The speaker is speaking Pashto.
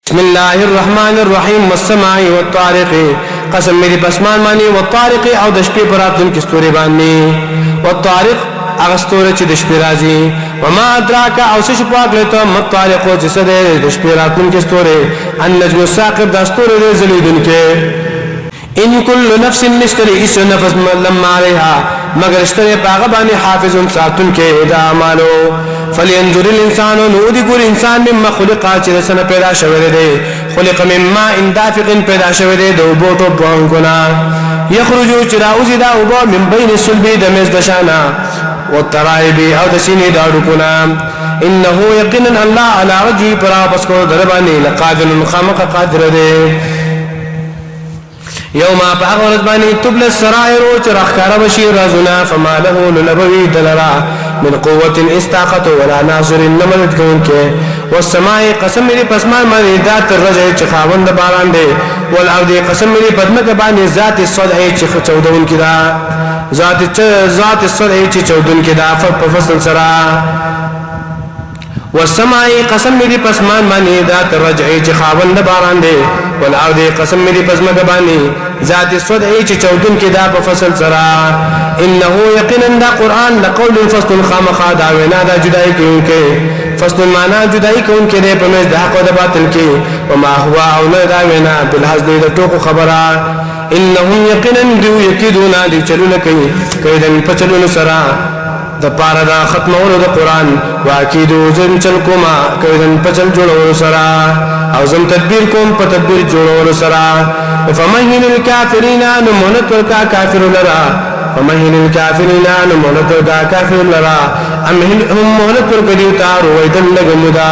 بسم الله الرحمن الرحيم والسماء والطارق قسم میری پسمان مانی والطارق او د شپې پراتون کې ستوري باندې والطارق هغه ستوره چې د شپې راځي وما ادراک او څه شپه غلطه مطارق چې څه د شپې راتون کې ستوره النجم الثاقب د ستوره زلیدون کې ان كل نفس نشتري اس نفس لما عليها مگر اشتري پاغه باندې حافظ ساتون کې د اعمالو فلينظر الانسان نودي ګور انسان مما خلق چې سن پیدا شوی دی خلق مما ان دافق پیدا شوی دی د بوټو بانګنا يخرج چراوزي دا وبو من بين الصلب د مز دشانا والترائب او د سینې دا ډکونا انه يقينا الله على وجه پر واپس کو دربانی لقادر خامق قادر دی يوم باغ رضباني تبل السرائر وترخر بشير رزنا فما له لنبوي دلرا من قوة استاقت ولا ناصر نملت كونك والسماء قسم لي پسمان من ذات الرجع چخاوند باران دي والارض قسم لي بدمك باني ذات الصدع چخودون كدا ذات الصدع چودون كدا ففصل سرا والسماء قسم لي پسمان من ذات الرجع چخاوند باران دي والارض قسم لي پسمك باني ذات الصدع چودون كدا ففصل سرا انه يقينا دا قران لقول فصل خامخا دا وینا دا جدائی کیونکه فصل معنا جدائی کیونکه دے پمیز دا حق و دا باطل کی وما هو او نه دا وینا بالحزن دا ټوکو خبره انهم يقينا دو يكيدون دي چلون کوي کیدن پچلون سرا د پارا دا ختمولو دا قران واکیدو زن چل کوما کیدن پچل جوړولو سرا او زم تدبیر کوم په تدبیر جوړولو سرا فمهل الكافرين نمونت ورکا کافر لرا فمهل الكافرين نمونت ورکا کافر لرا امهل هم مونت ورکا دیوتا رویدن لگمدا